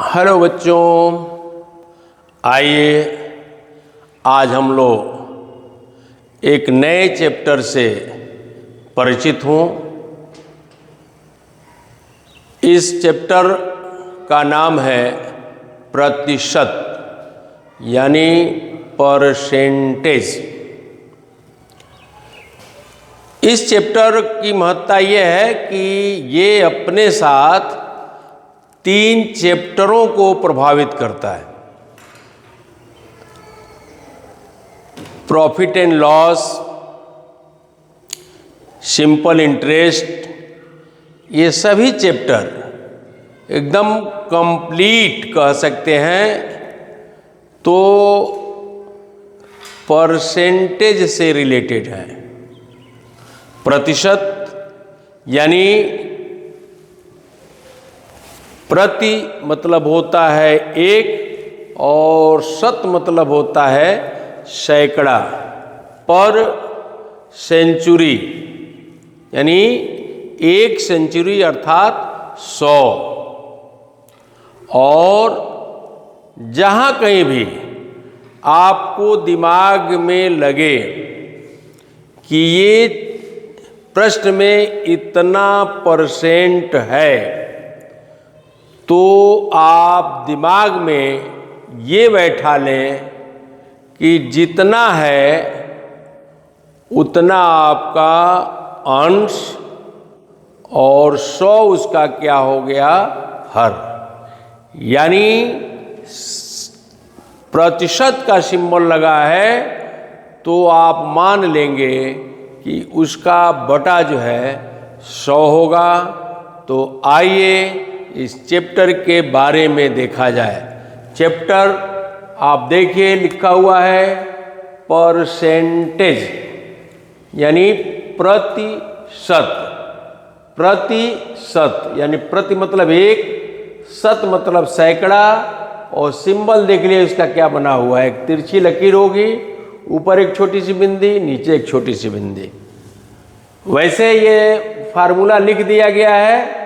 Hello बच्चों, आइए आज हम लोग एक नए चैप्टर से परिचित हों। इस चैप्टर का नाम है प्रतिशत यानी परसेंटेज। इस चैप्टर की महत्ता यह है कि ये अपने साथ 3 चैप्टरों को प्रभावित करता है। Profit and loss, simple interest, ये सभी चैप्टर एकदम कंप्लीट कह सकते हैं तो परसेंटेज से रिलेटेड है। प्रतिशत यानी प्रति मतलब होता है 1 और शत मतलब होता है सैकड़ा। पर सेंचुरी यानी 1 सेंचुरी अर्थात 100। और जहाँ कहीं भी आपको दिमाग में लगे कि ये प्रश्न में इतना परसेंट है, तो आप दिमाग में ये बैठा लें कि जितना है उतना आपका अंश और 100 उसका क्या हो गया, हर। यानी प्रतिशत का सिंबल लगा है तो आप मान लेंगे कि उसका बटा जो है 100 होगा। तो आइए इस चैप्टर के बारे में देखा जाए। चैप्टर आप देखिए लिखा हुआ है परसेंटेज यानी प्रतिशत। प्रतिशत यानी प्रति मतलब 1, शत मतलब सैकड़ा, और सिंबल देख लिए इसका क्या बना हुआ है। एक तिरछी लकीर होगी, ऊपर एक छोटी सी बिंदी, नीचे एक छोटी सी बिंदी। वैसे ये फार्मूला लिख दिया गया है,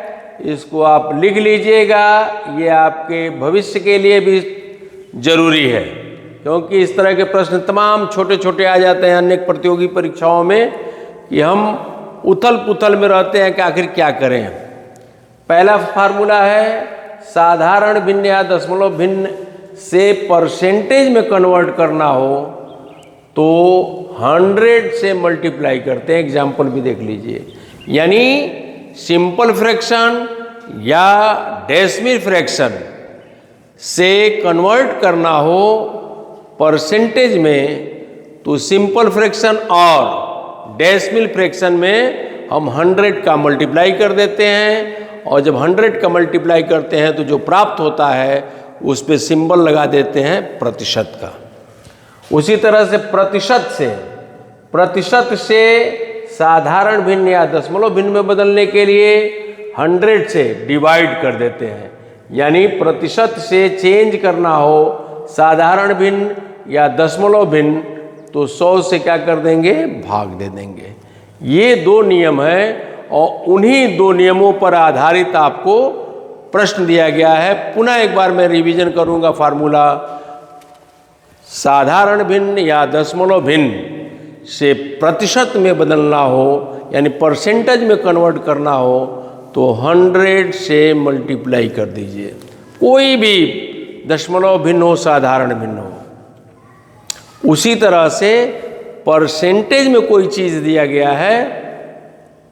इसको आप लिख लीजिएगा। ये आपके भविष्य के लिए भी जरूरी है, क्योंकि इस तरह के प्रश्न तमाम छोटे छोटे आ जाते हैं अनेक प्रतियोगी परीक्षाओं में कि हम उथल पुथल में रहते हैं कि आखिर क्या करें। पहला फार्मूला है साधारण भिन्न या दशमलव भिन्न से परसेंटेज में कन्वर्ट करना हो तो 100 से मल्टीप्लाई करते हैं। एग्जाम्पल भी देख लीजिए। यानी सिंपल फ्रैक्शन या डेसिमल फ्रैक्शन से कन्वर्ट करना हो परसेंटेज में तो सिंपल फ्रैक्शन और डेसिमल फ्रैक्शन में हम 100 का मल्टीप्लाई कर देते हैं, और जब 100 का मल्टीप्लाई करते हैं तो जो प्राप्त होता है उस पे सिंबल लगा देते हैं प्रतिशत का। उसी तरह से प्रतिशत से साधारण भिन्न या दशमलव भिन्न में बदलने के लिए 100 से डिवाइड कर देते हैं। यानी प्रतिशत से चेंज करना हो साधारण भिन्न या दशमलव भिन्न तो 100 से क्या कर देंगे, भाग दे देंगे। ये 2 नियम हैं और उन्हीं 2 नियमों पर आधारित आपको प्रश्न दिया गया है। पुनः एक बार मैं रिवीजन करूंगा फार्मूला। साधारण भिन्न या दशमलव भिन्न से प्रतिशत में बदलना हो यानी परसेंटेज में कन्वर्ट करना हो तो 100 से मल्टीप्लाई कर दीजिए। कोई भी दशमलव भिन्न हो, साधारण भिन्न हो। उसी तरह से परसेंटेज में कोई चीज़ दिया गया है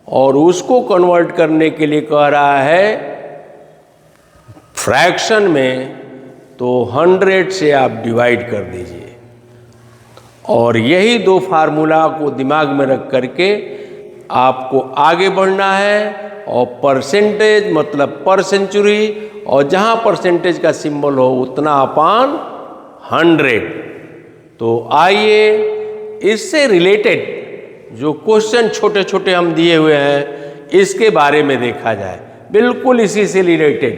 और उसको कन्वर्ट करने के लिए कह रहा है फ्रैक्शन में, तो 100 से आप डिवाइड कर दीजिए। और यही 2 फार्मूला को दिमाग में रख करके आपको आगे बढ़ना है। और परसेंटेज मतलब पर सेंचुरी, और जहाँ परसेंटेज का सिंबल हो उतना अपान 100। तो आइए इससे रिलेटेड जो क्वेश्चन छोटे छोटे हम दिए हुए हैं इसके बारे में देखा जाए। बिल्कुल इसी से रिलेटेड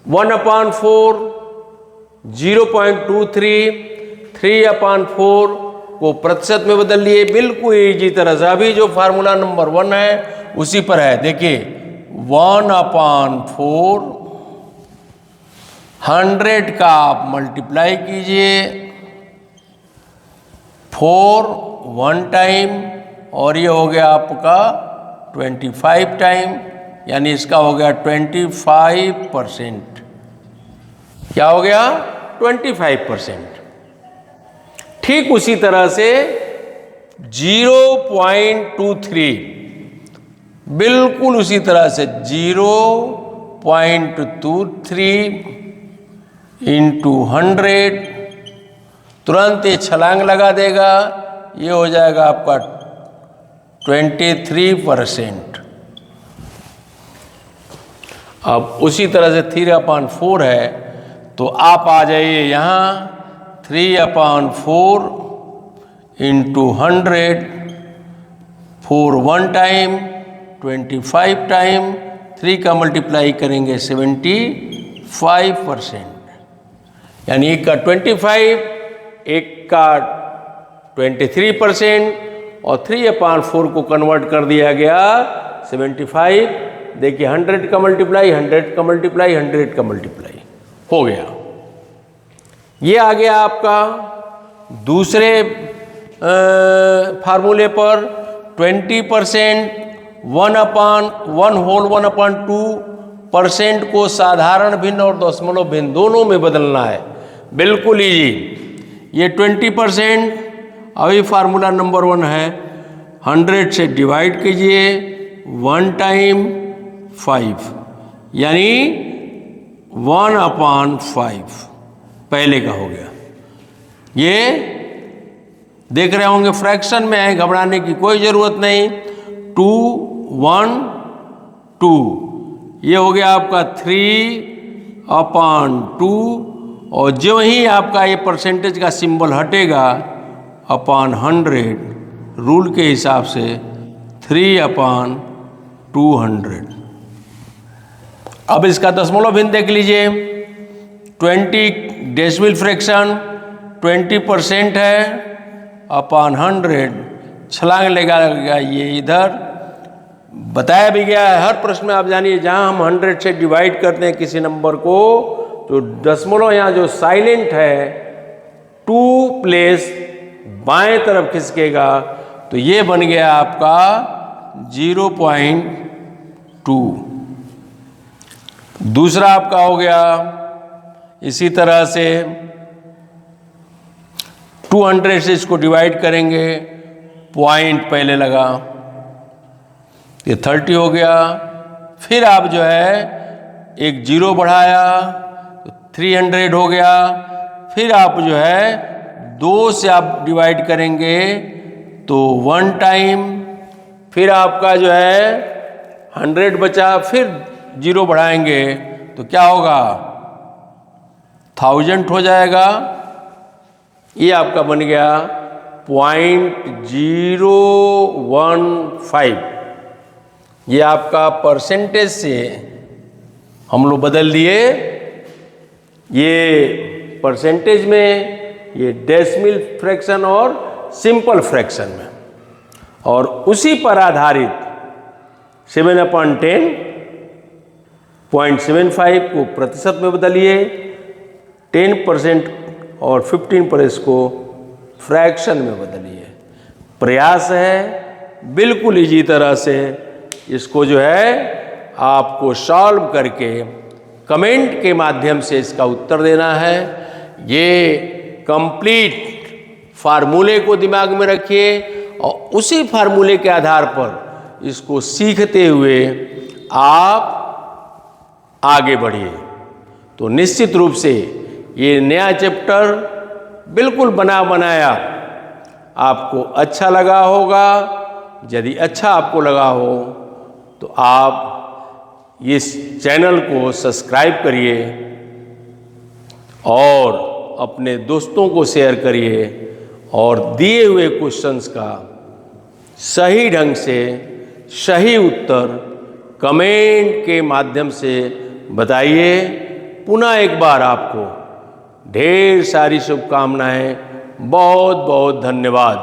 1/4, 0.23, 3/4 को प्रतिशत में बदल लिए। बिल्कुल इसी तरह से अभी जो फार्मूला नंबर 1 है उसी पर है। देखिए 1/4 100 का आप मल्टीप्लाई कीजिए 4 1 टाइम और ये हो गया आपका 25 टाइम, यानी इसका हो गया 25%। क्या हो गया? 25%। ठीक उसी तरह से 0.23, बिल्कुल उसी तरह से 0.23 इंटू 100, तुरंत ये छलांग लगा देगा, ये हो जाएगा आपका 23%। अब उसी तरह से 3/4 है, तो आप आ जाइए यहाँ 3/4 इंटू 100, 4 1 टाइम, 25 टाइम, 3 का मल्टीप्लाई करेंगे 75%, यानी एक का 25, एक का 23% और 3/4 को कन्वर्ट कर दिया गया 75। देखिए 100 का मल्टीप्लाई, 100 का मल्टीप्लाई, 100 का मल्टीप्लाई हो गया। ये आ गया आपका दूसरे फार्मूले पर 20%, 1/2% को साधारण भिन्न और दशमलव भिन्न दोनों में बदलना है। बिल्कुल ईजी। ये 20% अभी फार्मूला नंबर 1 है, 100 से डिवाइड कीजिए 1 टाइम 5, यानी 1/5 पहले का हो गया। ये देख रहे होंगे फ्रैक्शन में है, घबराने की कोई ज़रूरत नहीं। 2 1 2, ये हो गया आपका 3/2 और जो ही आपका ये परसेंटेज का सिंबल हटेगा अपॉन 100, रूल के हिसाब से 3/200। अब इसका दशमलव भिन्न देख लीजिए। 20 डेसिमल फ्रैक्शन 20% है अपॉन 100, छलांग लगा गया ये इधर। बताया भी गया है हर प्रश्न में, आप जानिए जहां हम 100 से डिवाइड करते हैं किसी नंबर को, तो दशमलव यहाँ जो साइलेंट है 2 प्लेस बाएं तरफ खिसकेगा, तो ये बन गया आपका 0.2। दूसरा आपका हो गया इसी तरह से 200 से इसको डिवाइड करेंगे, पॉइंट पहले लगा, ये 30 हो गया। फिर आप जो है एक 0 बढ़ाया तो 300 हो गया। फिर आप जो है 2 से आप डिवाइड करेंगे तो 1 टाइम, फिर आपका जो है 100 बचा, फिर 0 बढ़ाएंगे तो क्या होगा? 1000 हो जाएगा। ये आपका बन गया 0.015। ये आपका परसेंटेज से हम लोग बदल दिए, ये परसेंटेज में, ये डेसिमल फ्रैक्शन और सिंपल फ्रैक्शन में, और उसी पर आधारित 7/10 0.75 को प्रतिशत में बदलिए, 10% और 15% को फ्रैक्शन में बदलिए। प्रयास है बिल्कुल इसी तरह से इसको जो है आपको सॉल्व करके कमेंट के माध्यम से इसका उत्तर देना है। ये कंप्लीट फार्मूले को दिमाग में रखिए और उसी फार्मूले के आधार पर इसको सीखते हुए आप आगे बढ़िए। तो निश्चित रूप से ये नया चैप्टर बिल्कुल बना बनाया आपको अच्छा लगा होगा। यदि अच्छा आपको लगा हो तो आप इस चैनल को सब्सक्राइब करिए और अपने दोस्तों को शेयर करिए और दिए हुए क्वेश्चंस का सही ढंग से सही उत्तर कमेंट के माध्यम से बताइए। पुनः एक बार आपको ढेर सारी शुभकामनाएं, बहुत बहुत धन्यवाद।